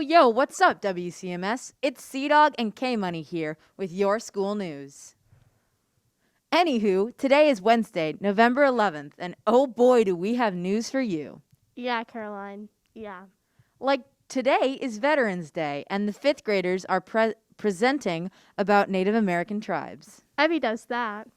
Yo, what's up, WCMS? It's C-Dog and K-Money here with your school news. Anywho, today is Wednesday, November 11th, and oh boy, do we have news for you. Yeah, Caroline. Yeah. Like, today is Veterans Day, and the 5th graders are presenting about Native American tribes. Evie does that.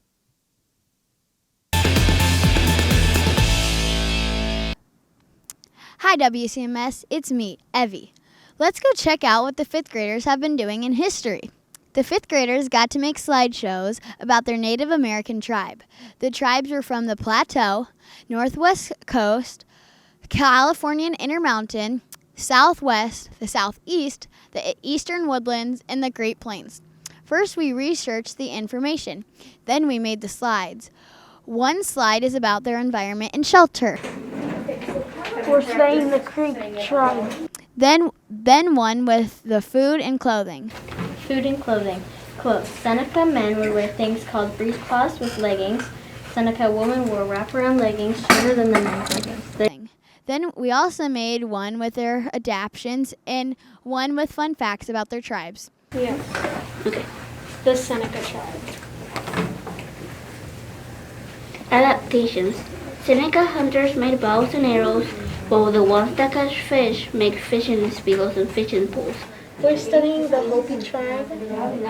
Hi WCMS, it's me, Evie. Let's go check out what the 5th graders have been doing in history. The 5th graders got to make slideshows about their Native American tribe. The tribes were from the Plateau, Northwest Coast, Californian Intermountain, Southwest, the Southeast, the Eastern Woodlands, and the Great Plains. First, we researched the information. Then we made the slides. One slide is about their environment and shelter. We're staying the Creek tribe. Then one with the food and clothing. Food and clothing. Quote, Seneca men would wear things called breechcloths with leggings. Seneca women wore wraparound leggings shorter than the men's leggings. Then we also made one with their adaptations and one with fun facts about their tribes. Yes. Okay. The Seneca tribe. Adaptations. Seneca hunters made bows and arrows, while the ones that catch fish make fishing spears and fishing poles. We're studying the Hopi tribe.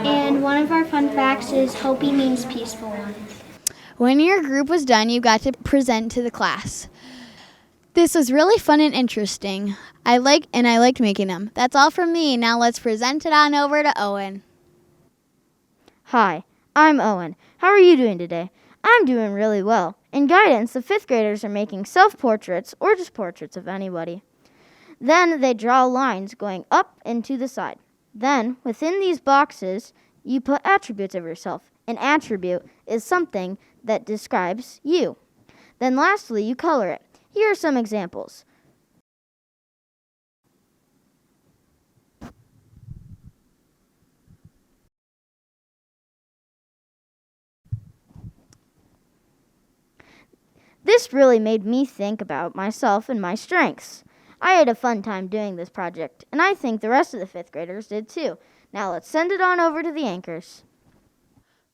And one of our fun facts is Hopi means peaceful ones. When your group was done, you got to present to the class. This was really fun and interesting. I liked making them. That's all from me. Now let's present it on over to Owen. Hi, I'm Owen. How are you doing today? I'm doing really well. In guidance, the 5th graders are making self-portraits or just portraits of anybody. Then they draw lines going up and to the side. Then, within these boxes, you put attributes of yourself. An attribute is something that describes you. Then lastly, you color it. Here are some examples. This really made me think about myself and my strengths. I had a fun time doing this project, and I think the rest of the 5th graders did too. Now let's send it on over to the anchors.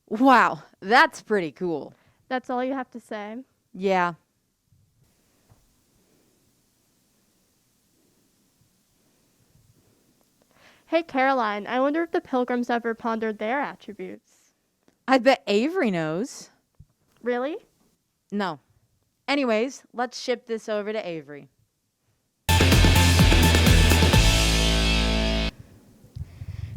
Wow, that's pretty cool. That's all you have to say. Yeah. Hey, Caroline, I wonder if the Pilgrims ever pondered their attributes. I bet Avery knows. Really? No. Anyways, let's ship this over to Avery.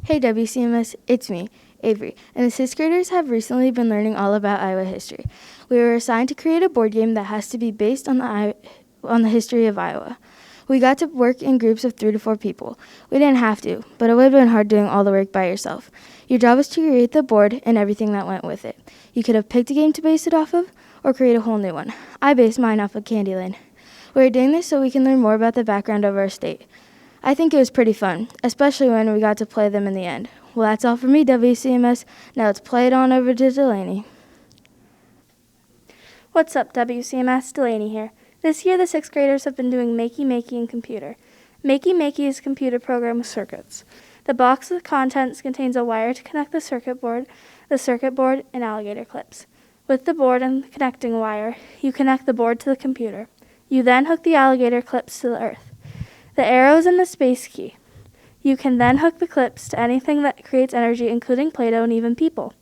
Hey WCMS, it's me, Avery, and the 6th graders have recently been learning all about Iowa history. We were assigned to create a board game that has to be based on the history of Iowa. We got to work in groups of 3 to 4 people. We didn't have to, but it would have been hard doing all the work by yourself. Your job was to create the board and everything that went with it. You could have picked a game to base it off of, or create a whole new one. I based mine off of Candyland. We are doing this so we can learn more about the background of our state. I think it was pretty fun, especially when we got to play them in the end. Well, that's all for me, WCMS. Now let's play it on over to Delaney. What's up, WCMS? Delaney here. This year, the 6th graders have been doing Makey in computer. Makey is a computer program with circuits. The box with contents contains a wire to connect the circuit board, and alligator clips. With the board and the connecting wire, you connect the board to the computer. You then hook the alligator clips to the earth. The arrows and the space key. You can then hook the clips to anything that creates energy, including Play-Doh and even people.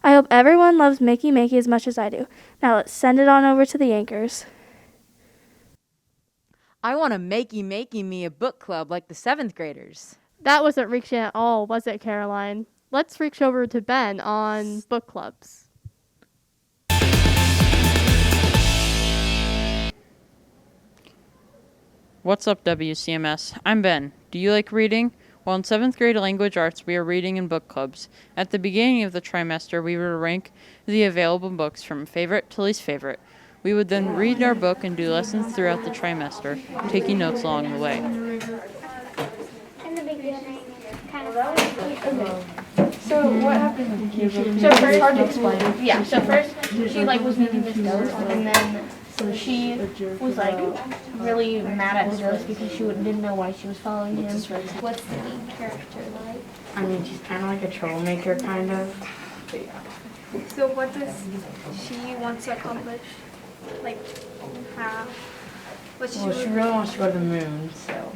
I hope everyone loves Makey as much as I do. Now let's send it on over to the anchors. I want to Makey me a book club like the 7th graders. That wasn't reaching at all, was it, Caroline? Let's reach over to Ben on book clubs. What's up, WCMS? I'm Ben. Do you like reading? Well, in 7th grade language arts, we are reading in book clubs. At the beginning of the trimester, we will rank the available books from favorite to least favorite. We would then read our book and do lessons throughout the trimester, taking notes along the way. In the beginning, kind of. So what happened? So first, it's hard to explain. Yeah. So first, she was meeting this ghost, and then she was really mad at the ghost because she didn't know why she was following him. What's the main character like? I mean, she's kind of like a troublemaker, kind of. But yeah. So what does she want to accomplish? Like, how? What Well, she really wants to go to the moon, so.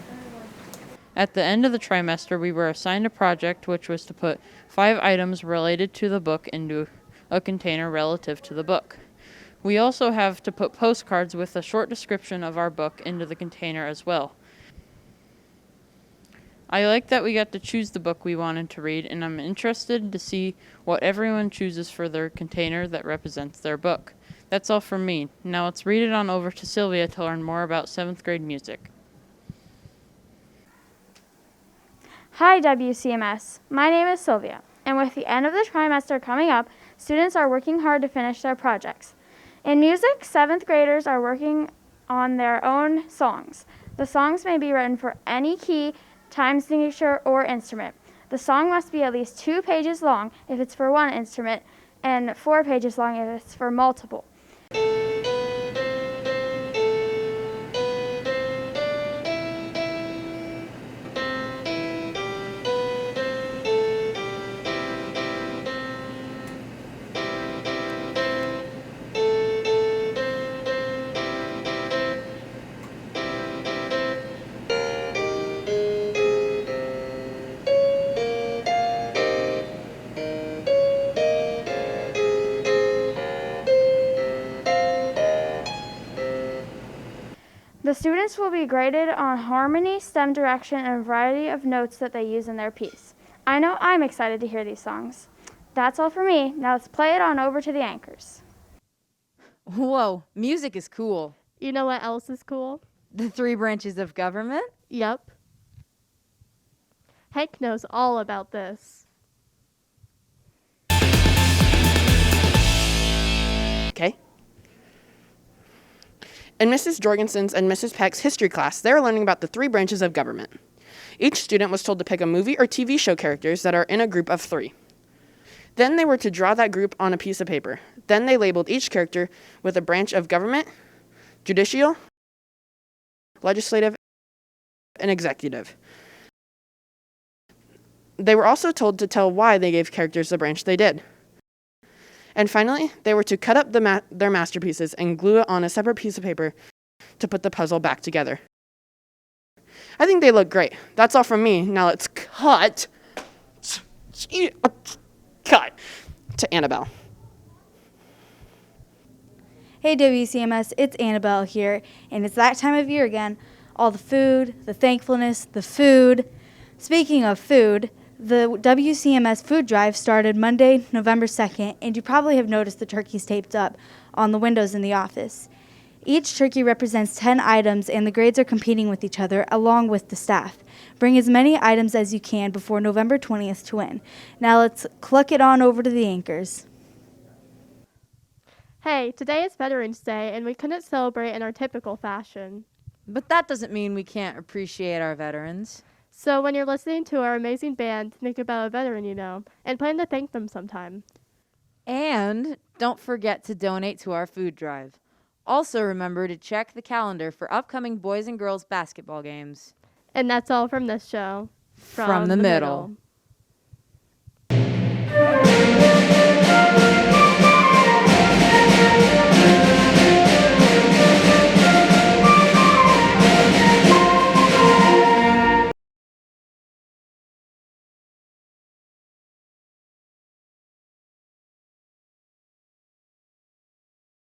At the end of the trimester, we were assigned a project which was to put 5 items related to the book into a container relative to the book. We also have to put postcards with a short description of our book into the container as well. I like that we got to choose the book we wanted to read, and I'm interested to see what everyone chooses for their container that represents their book. That's all from me. Now let's read it on over to Sylvia to learn more about 7th grade music. Hi WCMS, my name is Sylvia, and with the end of the trimester coming up, students are working hard to finish their projects. In music, 7th graders are working on their own songs. The songs may be written for any key, time signature, or instrument. The song must be at least 2 pages long if it's for one instrument, and 4 pages long if it's for multiple. The students will be graded on harmony, stem direction, and a variety of notes that they use in their piece. I know I'm excited to hear these songs. That's all for me. Now let's play it on over to the anchors. Whoa, music is cool. You know what else is cool? The 3 branches of government? Yep. Hank knows all about this. Okay. In Mrs. Jorgensen's and Mrs. Peck's history class, they were learning about the 3 branches of government. Each student was told to pick a movie or TV show characters that are in a group of 3. Then they were to draw that group on a piece of paper. Then they labeled each character with a branch of government, judicial, legislative, and executive. They were also told to tell why they gave characters the branch they did. And finally, they were to cut up their masterpieces and glue it on a separate piece of paper to put the puzzle back together. I think they look great. That's all from me. Now let's cut to Annabelle. Hey WCMS, it's Annabelle here, and it's that time of year again. All the food, the thankfulness, the food. Speaking of food, the WCMS food drive started Monday, November 2nd, and you probably have noticed the turkeys taped up on the windows in the office. Each turkey represents 10 items, and the grades are competing with each other along with the staff. Bring as many items as you can before November 20th to win. Now let's cluck it on over to the anchors. Hey, today is Veterans Day, and we couldn't celebrate in our typical fashion. But that doesn't mean we can't appreciate our veterans. So when you're listening to our amazing band, think about a veteran you know, and plan to thank them sometime. And don't forget to donate to our food drive. Also remember to check the calendar for upcoming boys and girls basketball games. And that's all from this show. From the middle.